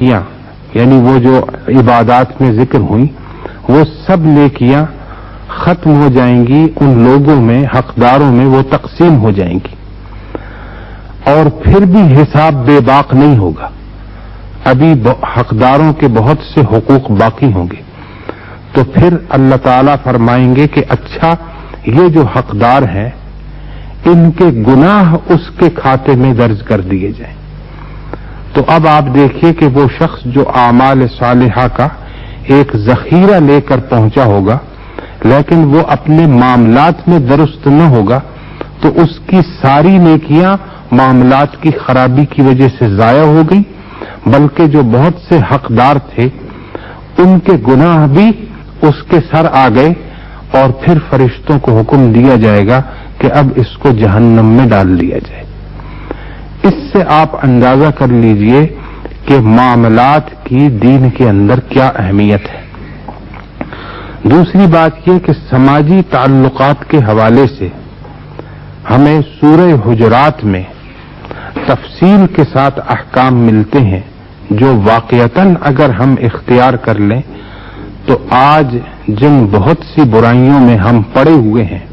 یعنی وہ جو عبادات میں ذکر ہوئی وہ سب نیکیاں ختم ہو جائیں گی، ان لوگوں میں، حقداروں میں وہ تقسیم ہو جائیں گی، اور پھر بھی حساب بے باک نہیں ہوگا، ابھی حقداروں کے بہت سے حقوق باقی ہوں گے۔ تو پھر اللہ تعالیٰ فرمائیں گے کہ اچھا یہ جو حقدار ہیں ان کے گناہ اس کے کھاتے میں درج کر دیے جائیں۔ تو اب آپ دیکھیے کہ وہ شخص جو اعمال صالحہ کا ایک ذخیرہ لے کر پہنچا ہوگا لیکن وہ اپنے معاملات میں درست نہ ہوگا تو اس کی ساری نیکیاں معاملات کی خرابی کی وجہ سے ضائع ہو گئی، بلکہ جو بہت سے حقدار تھے ان کے گناہ بھی اس کے سر آ گئے، اور پھر فرشتوں کو حکم دیا جائے گا کہ اب اس کو جہنم میں ڈال دیا جائے۔ اس سے آپ اندازہ کر لیجئے کہ معاملات کی دین کے اندر کیا اہمیت ہے۔ دوسری بات یہ کہ سماجی تعلقات کے حوالے سے ہمیں سورہ حجرات میں تفصیل کے ساتھ احکام ملتے ہیں جو واقعتاً اگر ہم اختیار کر لیں تو آج جن بہت سی برائیوں میں ہم پڑے ہوئے ہیں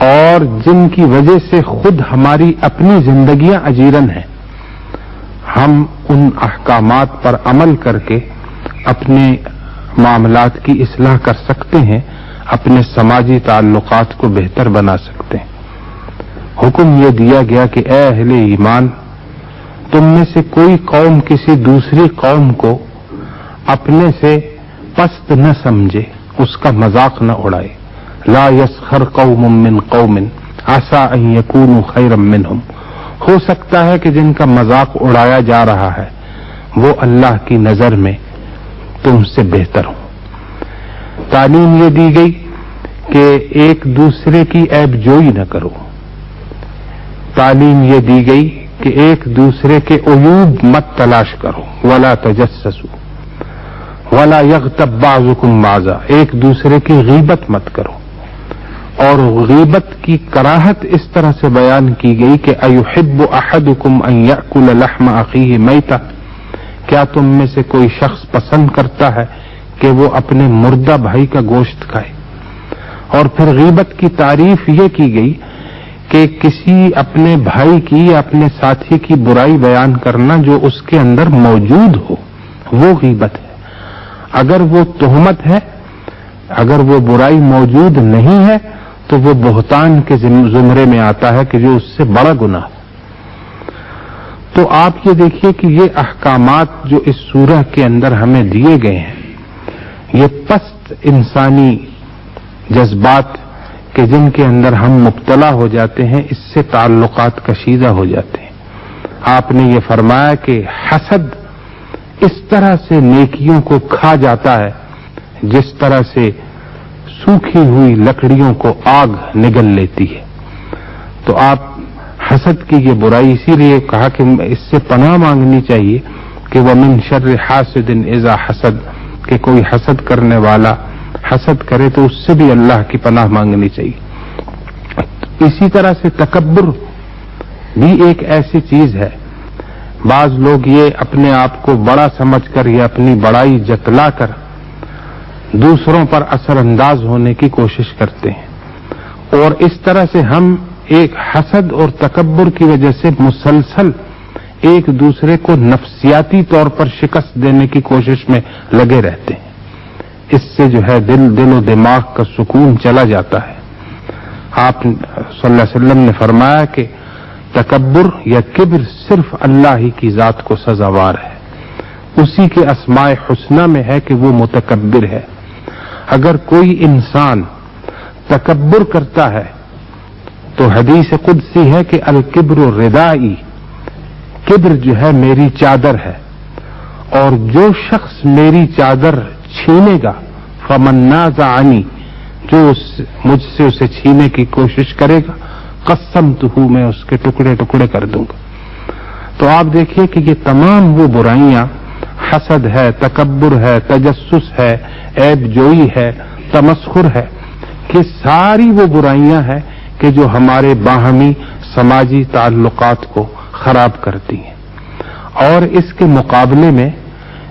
اور جن کی وجہ سے خود ہماری اپنی زندگیاں اجیرن ہیں، ہم ان احکامات پر عمل کر کے اپنے معاملات کی اصلاح کر سکتے ہیں، اپنے سماجی تعلقات کو بہتر بنا سکتے ہیں۔ حکم یہ دیا گیا کہ اے اہل ایمان، تم میں سے کوئی قوم کسی دوسری قوم کو اپنے سے پست نہ سمجھے، اس کا مذاق نہ اڑائے۔ لا یسخر قوم من قوم عسى ان يكونوا خيرا منهم، ہو سکتا ہے کہ جن کا مذاق اڑایا جا رہا ہے وہ اللہ کی نظر میں تم سے بہتر ہو۔ تعلیم یہ دی گئی کہ ایک دوسرے کی عیب جوئی نہ کرو، تعلیم یہ دی گئی کہ ایک دوسرے کے عیوب مت تلاش کرو، ولا تجسسوا ولا یغتب بعضکم بعضا، ایک دوسرے کی غیبت مت کرو۔ اور غیبت کی کراہت اس طرح سے بیان کی گئی کہ ایحب احدکم ان یأکل لحم اخیہ میتا، کیا تم میں سے کوئی شخص پسند کرتا ہے کہ وہ اپنے مردہ بھائی کا گوشت کھائے؟ اور پھر غیبت کی تعریف یہ کی گئی کہ کسی اپنے بھائی کی یا اپنے ساتھی کی برائی بیان کرنا جو اس کے اندر موجود ہو، وہ غیبت ہے۔ اگر وہ تہمت ہے، اگر وہ برائی موجود نہیں ہے تو وہ بہتان کے زمرے میں آتا ہے کہ جو اس سے بڑا گناہ۔ تو آپ یہ دیکھیے کہ یہ احکامات جو اس سورہ کے اندر ہمیں دیے گئے ہیں، یہ پست انسانی جذبات کہ جن کے اندر ہم مبتلا ہو جاتے ہیں، اس سے تعلقات کشیدہ ہو جاتے ہیں۔ آپ نے یہ فرمایا کہ حسد اس طرح سے نیکیوں کو کھا جاتا ہے جس طرح سے سوکھی ہوئی لکڑیوں کو آگ نگل لیتی ہے۔ تو آپ حسد کی یہ برائی اسی لیے کہا کہ اس سے پناہ مانگنی چاہیے کہ وَمِن شَرِّ حَاسِدٍ إِذَا حَسَد، کہ کوئی حسد کرنے والا حسد کرے تو اس سے بھی اللہ کی پناہ مانگنی چاہیے۔ اسی طرح سے تکبر بھی ایک ایسی چیز ہے، بعض لوگ یہ اپنے آپ کو بڑا سمجھ کر یا اپنی بڑائی جتلا کر دوسروں پر اثر انداز ہونے کی کوشش کرتے ہیں، اور اس طرح سے ہم ایک حسد اور تکبر کی وجہ سے مسلسل ایک دوسرے کو نفسیاتی طور پر شکست دینے کی کوشش میں لگے رہتے ہیں۔ اس سے جو ہے دل و دماغ کا سکون چلا جاتا ہے۔ آپ صلی اللہ علیہ وسلم نے فرمایا کہ تکبر یا کبر صرف اللہ ہی کی ذات کو سزاوار ہے، اسی کے اسماء حسنہ میں ہے کہ وہ متکبر ہے۔ اگر کوئی انسان تکبر کرتا ہے تو حدیث قدسی ہے کہ الکبر ردائی، کبر جو ہے میری چادر ہے، اور جو شخص میری چادر چھینے گا فمن نازعنی، جو مجھ سے اسے چھینے کی کوشش کرے گا قسمتہ، میں اس کے ٹکڑے ٹکڑے کر دوں گا۔ تو آپ دیکھیے کہ یہ تمام وہ برائیاں، حسد ہے، تکبر ہے، تجسس ہے، عیب جوئی ہے، تمسخر ہے، کہ ساری وہ برائیاں ہیں کہ جو ہمارے باہمی سماجی تعلقات کو خراب کرتی ہیں۔ اور اس کے مقابلے میں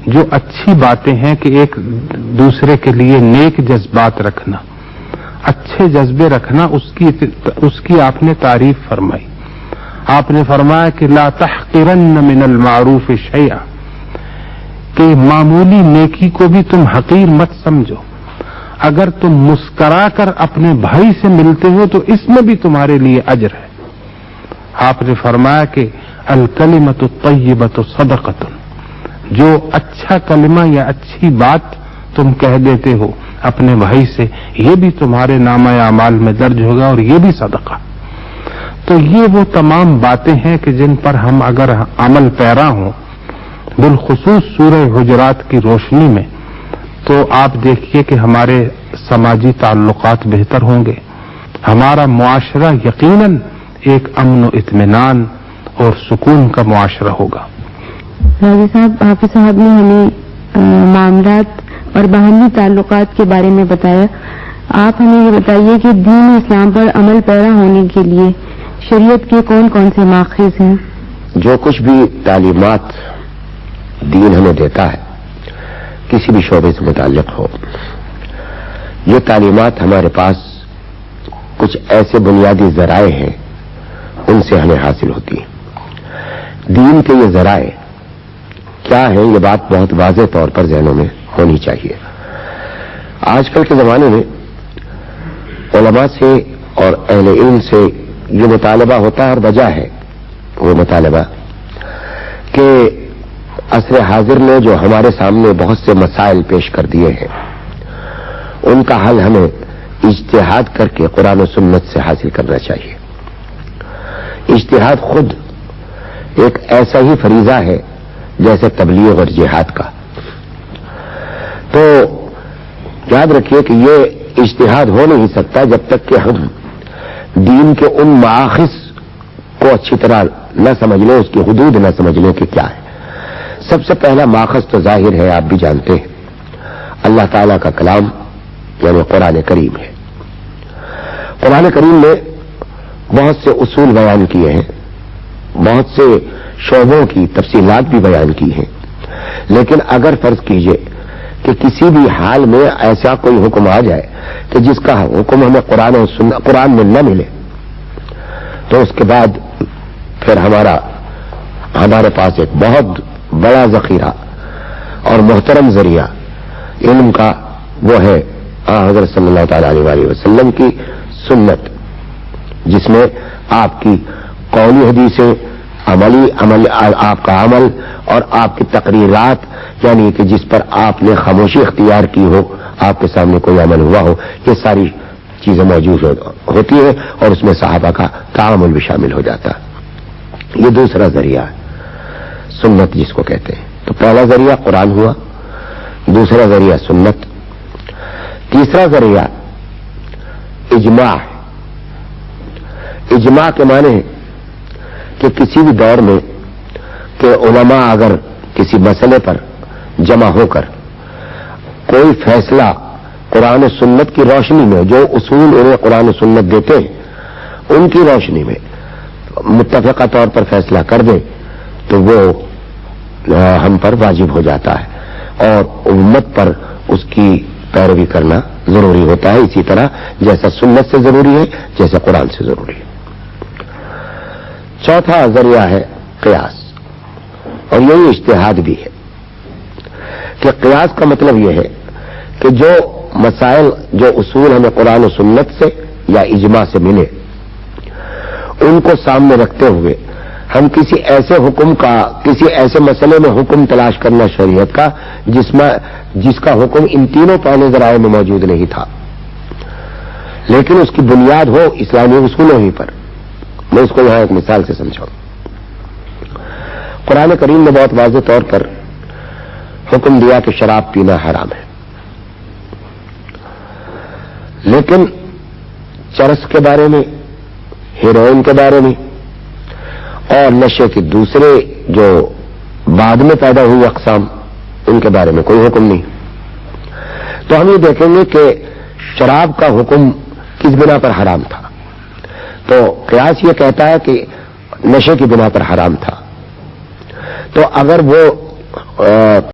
جو اچھی باتیں ہیں کہ ایک دوسرے کے لیے نیک جذبات رکھنا، اچھے جذبے رکھنا، اس کی آپ نے تعریف فرمائی. آپ نے فرمایا کہ لا تحقرن من المعروف شیئا، کہ معمولی نیکی کو بھی تم حقیر مت سمجھو. اگر تم مسکرا کر اپنے بھائی سے ملتے ہو تو اس میں بھی تمہارے لیے اجر ہے. آپ نے فرمایا کہ الکلمۃ الطیبۃ صدقۃ، جو اچھا کلمہ یا اچھی بات تم کہہ دیتے ہو اپنے بھائی سے، یہ بھی تمہارے نامہ اعمال میں درج ہوگا اور یہ بھی صدقہ. تو یہ وہ تمام باتیں ہیں کہ جن پر ہم اگر عمل پیرا ہوں، بالخصوص سورہ حجرات کی روشنی میں، تو آپ دیکھیے کہ ہمارے سماجی تعلقات بہتر ہوں گے، ہمارا معاشرہ یقیناً ایک امن و اطمینان اور سکون کا معاشرہ ہوگا. راضی صاحب، حافظ صاحب نے ہمیں معاملات اور باہمی تعلقات کے بارے میں بتایا. آپ ہمیں یہ بتائیے کہ دین اسلام پر عمل پیرا ہونے کے لیے شریعت کے کون کون سے ماخذ ہیں؟ جو کچھ بھی تعلیمات دین ہمیں دیتا ہے کسی بھی شعبے سے متعلق ہو، یہ تعلیمات ہمارے پاس کچھ ایسے بنیادی ذرائع ہیں، ان سے ہمیں حاصل ہوتی ہیں. دین کے یہ ذرائع کیا ہیں، یہ بات بہت واضح طور پر ذہنوں میں ہونی چاہیے. آج کل کے زمانے میں علماء سے اور اہل علم سے یہ مطالبہ ہوتا ہے، اور وجہ ہے وہ مطالبہ کہ عصر حاضر نے جو ہمارے سامنے بہت سے مسائل پیش کر دیے ہیں، ان کا حل ہمیں اجتہاد کر کے قرآن و سنت سے حاصل کرنا چاہیے. اجتہاد خود ایک ایسا ہی فریضہ ہے جیسے تبلیغ اور جہاد کا. تو یاد رکھیے کہ یہ اجتہاد ہو نہیں سکتا جب تک کہ ہم دین کے ان مآخذ کو اچھی طرح نہ سمجھ لیں، اس کی حدود نہ سمجھ لیں کہ کیا ہے. سب سے پہلا ماخذ تو ظاہر ہے، آپ بھی جانتے ہیں، اللہ تعالیٰ کا کلام یعنی قرآن کریم ہے. قرآن کریم نے بہت سے اصول بیان کیے ہیں، بہت سے شعبوں کی تفصیلات بھی بیان کی ہیں. لیکن اگر فرض کیجئے کہ کسی بھی حال میں ایسا کوئی حکم آ جائے کہ جس کا حکم ہمیں قرآن میں نہ ملے، تو اس کے بعد پھر ہمارے پاس ایک بہت بڑا ذخیرہ اور محترم ذریعہ علم کا وہ ہے حضرت صلی اللہ تعالی علیہ وسلم کی سنت، جس میں آپ کی قولی حدیثیں، عمل آپ کا عمل اور آپ کی تقریرات، یعنی کہ جس پر آپ نے خاموشی اختیار کی ہو، آپ کے سامنے کوئی عمل ہوا ہو، یہ ساری چیزیں موجود ہوتی ہیں، اور اس میں صحابہ کا تعامل بھی شامل ہو جاتا ہے. یہ دوسرا ذریعہ ہے، سنت جس کو کہتے ہیں. تو پہلا ذریعہ قرآن ہوا، دوسرا ذریعہ سنت، تیسرا ذریعہ اجماع. اجماع کے معنی ہے کہ کسی بھی دور میں کہ علماء اگر کسی مسئلے پر جمع ہو کر کوئی فیصلہ قرآن و سنت کی روشنی میں، جو اصول انہیں قرآن و سنت دیتے ہیں ان کی روشنی میں متفقہ طور پر فیصلہ کر دیں، تو وہ ہم پر واجب ہو جاتا ہے، اور امت پر اس کی پیروی کرنا ضروری ہوتا ہے، اسی طرح جیسا سنت سے ضروری ہے، جیسا قرآن سے ضروری ہے. چوتھا ذریعہ ہے قیاس، اور یہی اجتہاد بھی ہے. کہ قیاس کا مطلب یہ ہے کہ جو مسائل، جو اصول ہمیں قرآن و سنت سے یا اجماع سے ملے، ان کو سامنے رکھتے ہوئے ہم کسی ایسے حکم کا، کسی ایسے مسئلے میں حکم تلاش کرنا شریعت کا جس کا حکم ان تینوں پہلے ذرائع میں موجود نہیں تھا، لیکن اس کی بنیاد ہو اسلامی اصولوں ہی پر. میں اس کو یہاں ایک مثال سے سمجھاؤں. قرآن کریم نے بہت واضح طور پر حکم دیا کہ شراب پینا حرام ہے، لیکن چرس کے بارے میں، ہیروئن کے بارے میں اور نشے کے دوسرے جو بعد میں پیدا ہوئی اقسام، ان کے بارے میں کوئی حکم نہیں. تو ہم یہ دیکھیں گے کہ شراب کا حکم کس بنا پر حرام تھا. تو قیاس یہ کہتا ہے کہ نشے کی بنا پر حرام تھا. تو اگر وہ